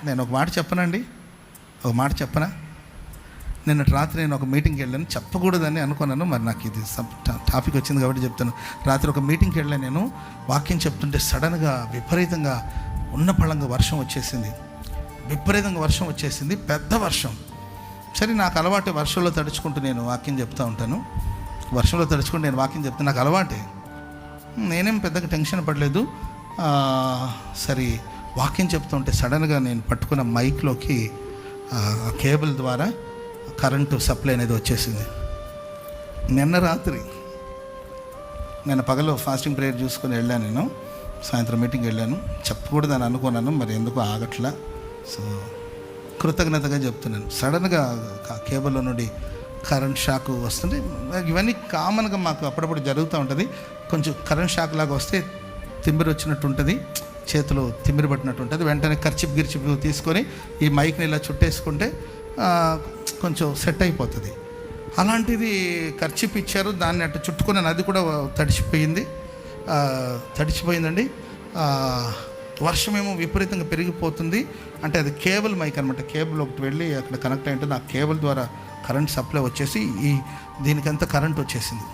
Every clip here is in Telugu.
నేను ఒక మాట చెప్పనండి, ఒక మాట చెప్పనా? నిన్న రాత్రి నేను ఒక మీటింగ్కి వెళ్ళాను, చెప్పకూడదని అనుకున్నాను. మరి నాకు ఇది టాపిక్ వచ్చింది కాబట్టి చెప్తాను. రాత్రి ఒక మీటింగ్కి వెళ్ళాను. నేను వాక్యం చెప్తుంటే సడన్గా విపరీతంగా ఉన్నపళంగా వర్షం వచ్చేసింది. విపరీతంగా వర్షం వచ్చేసింది, పెద్ద వర్షం. సరే, నాకు అలవాటే వర్షంలో తడుచుకుంటూ నేను వాక్యం చెప్తూ ఉంటాను. వర్షంలో తడుచుకుంటూ నేను వాక్యం చెప్తాను, నాకు అలవాటే. నేనేం పెద్దగా టెన్షన్ పడలేదు. సరే, వాక్యం చెప్తుంటే సడన్గా నేను పట్టుకున్న మైక్లోకి కేబుల్ ద్వారా కరెంటు సప్లై అనేది వచ్చేసింది. నిన్న రాత్రి నేను పగలు ఫాస్టింగ్ ప్రేయర్ చూసుకొని వెళ్ళాను. నేను సాయంత్రం మీటింగ్కి వెళ్ళాను. చెప్పకూడదని అనుకున్నాను, మరి ఎందుకు ఆగట్లా. సో కృతజ్ఞతగా చెప్తున్నాను. సడన్గా కేబుల్లో నుండి కరెంట్ షాక్ వస్తుంది. ఇవన్నీ కామన్గా మాకు అప్పుడప్పుడు జరుగుతూ ఉంటుంది. కొంచెం కరెంట్ షాక్ లాగా వస్తే తిమ్మిరి వచ్చినట్టు ఉంటుంది, చేతిలో తిమ్మిరి పట్టినట్టు ఉంటుంది. వెంటనే కర్చిప్ తీసుకొని ఈ మైక్ని ఇలా చుట్టేసుకుంటే కొంచెం సెట్ అయిపోతుంది. అలాంటిది కర్చిప్ ఇచ్చారు, దాన్ని అట్టు చుట్టుకున్నాను. అది కూడా తడిచిపోయిందండి. వర్షమేమో విపరీతంగా పెరిగిపోతుంది. అంటే అది కేబుల్ మైక్ అనమాట. కేబుల్ ఒకటి వెళ్ళి అక్కడ కనెక్ట్ అయి ఉంటుంది. ఆ కేబుల్ ద్వారా కరెంట్ సప్లై వచ్చేసి దీనికంతా కరెంట్ వచ్చేసింది,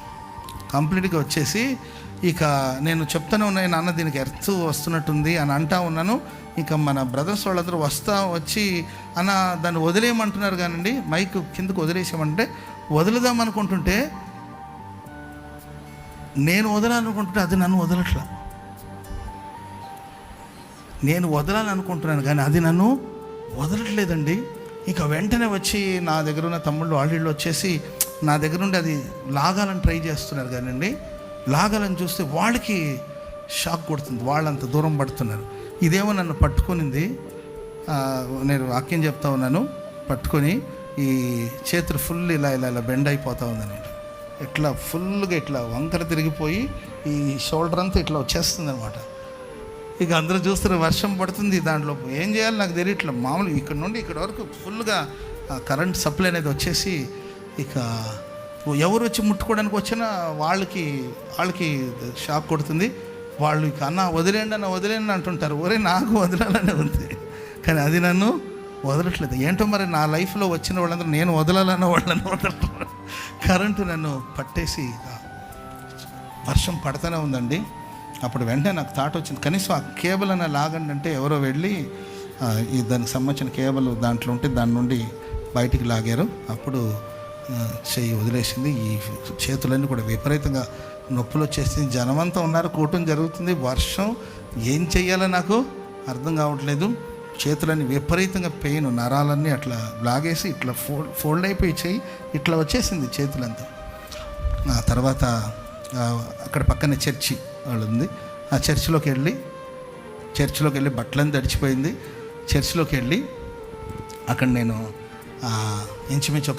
కంప్లీట్గా వచ్చేసి. ఇక నేను చెప్తూనే ఉన్నాను, నాన్న దీనికి ఎర్త్ వస్తున్నట్టుంది అని అంటా ఉన్నాను. ఇంకా మన బ్రదర్స్ వాళ్ళందరూ వచ్చి అన్న దాన్ని వదిలేయమంటున్నారు. కానండి మైక్ కిందకు వదిలేసామంటే వదులుదామనుకుంటుంటే, నేను వదలాలనుకుంటుంటే అది నన్ను వదలట్లా. నేను వదలాలనుకుంటున్నాను కానీ అది నన్ను వదలట్లేదండి. ఇక వెంటనే వచ్చి నా దగ్గర ఉన్న తమ్ముళ్ళు వాళ్ళు వచ్చేసి నా దగ్గర నుండి అది లాగాలని ట్రై చేస్తున్నారు. కానండి లాగాలని చూస్తే వాళ్ళకి షాక్ కొడుతుంది, వాళ్ళంత దూరం పడుతున్నారు. ఇదేమో నన్ను పట్టుకునింది. నేను వాక్యం చెప్తా ఉన్నాను, పట్టుకొని ఈ చేతులు ఫుల్ ఇలా ఇలా ఇలా బెండ్ అయిపోతూ ఉందని, ఇట్లా ఫుల్గా ఇట్లా వంకర తిరిగిపోయి ఈ షోల్డర్ అంతా ఇట్లా వచ్చేస్తుంది అనమాట. ఇక అందరూ చూస్తారు, వర్షం పడుతుంది, దాంట్లో ఏం చేయాలి నాకు తెలియట్లా. మామూలు ఇక్కడ నుండి ఇక్కడ వరకు ఫుల్గా కరెంట్ సప్లై అనేది వచ్చేసి, ఇక ఎవరు వచ్చి ముట్టుకోవడానికి వచ్చినా వాళ్ళకి షాక్ కొడుతుంది. వాళ్ళు ఇక అన్న వదిలేండి అంటుంటారు. ఒరే నాకు వదలాలనే ఉంది, కానీ అది నన్ను వదలట్లేదు. ఏంటో మరి నా లైఫ్లో వచ్చిన వాళ్ళందరూ నేను వదలాలన్న వాళ్ళని వదలరు. కరెంటు నన్ను పట్టేసి వర్షం పడుతూనే ఉందండి. అప్పుడు వెంటనే నాకు థాట్ వచ్చింది, కనీసం ఆ కేబుల్ అన్న లాగండి అంటే ఎవరో వెళ్ళి దానికి సంబంధించిన కేబుల్ దాంట్లో ఉంటే దాని నుండి బయటికి లాగారు. అప్పుడు చెయ్యి వదిలేసింది. ఈ చేతులన్నీ కూడా విపరీతంగా నొప్పులు వచ్చేసింది. జనమంతా ఉన్నారు, కూటం జరుగుతుంది, వర్షం, ఏం చెయ్యాలో నాకు అర్థం కావట్లేదు. చేతులన్నీ విపరీతంగా పెయిన్, నరాలన్నీ అట్లా లాగేసి ఇట్లా ఫోల్డ్ అయిపోయి చెయ్యి ఇట్లా వచ్చేసింది చేతులంతా. ఆ తర్వాత అక్కడ పక్కనే చర్చి వాళ్ళు ఉంది. ఆ చర్చిలోకి వెళ్ళి బట్టలని తడిచిపోయింది. చర్చిలోకి వెళ్ళి అక్కడ నేను ఇంచుమించు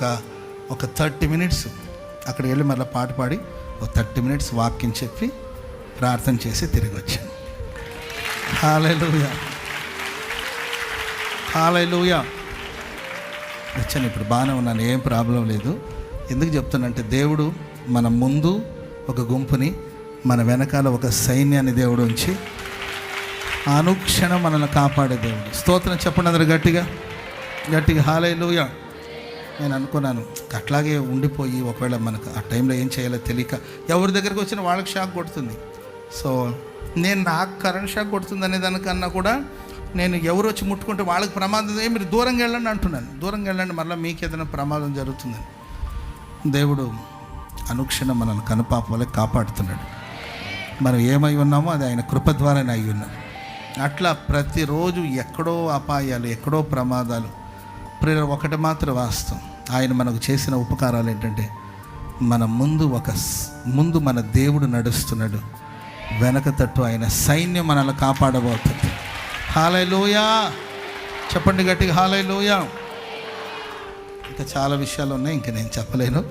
ఒక 30 minutes అక్కడికి వెళ్ళి మళ్ళీ పాట పాడి ఒక 30 minutes వాక్యం చెప్పి ప్రార్థన చేసి తిరిగి వచ్చాను. హల్లెలూయా, హల్లెలూయా. వచ్చాను, ఇప్పుడు బాగానే ఉన్నాను, ఏం ప్రాబ్లం లేదు. ఎందుకు చెప్తానంటే, దేవుడు మన ముందు ఒక గుంపుని, మన వెనకాల ఒక సైన్యాన్ని దేవుడు ఉంచి అనుక్షణం మనల్ని కాపాడే దేవుడు. స్తోత్రం చెప్పండి అందరూ గట్టిగా హల్లెలూయా. నేను అనుకున్నాను అట్లాగే ఉండిపోయి ఒకవేళ మనకు ఆ టైంలో ఏం చేయాలో తెలియక ఎవరి దగ్గరికి వచ్చినా వాళ్ళకి షాక్ కొడుతుంది. సో నాకు కరెంట్ షాక్ కొడుతుంది అనే దానికన్నా కూడా నేను ఎవరు వచ్చి ముట్టుకుంటే వాళ్ళకి ప్రమాదం, మీరు దూరంగా వెళ్ళండి అంటున్నాను. దూరంగా వెళ్ళండి, మళ్ళీ మీకు ఏదైనా ప్రమాదం జరుగుతుందని. దేవుడు అనుక్షణం మనల్ని కనుపాపలే కాపాడుతున్నాడు. మనం ఏమై ఉన్నామో అది ఆయన కృప ద్వారానే అయి ఉన్నాం. అట్లా ప్రతిరోజు ఎక్కడో అపాయాలు, ఎక్కడో ప్రమాదాలు. ప్రేరణ ఒకటి మాత్రం వాస్తవం, ఆయన మనకు చేసిన ఉపకారాలు ఏంటంటే, మన ముందు మన దేవుడు నడుస్తున్నాడు, వెనక తట్టు ఆయన సైన్యం మనల్ని కాపాడబోతుంది. హల్లెలూయా చెప్పండి గట్టిగా, హల్లెలూయా. ఇంకా చాలా విషయాలు ఉన్నాయి, ఇంకా నేను చెప్పలేను.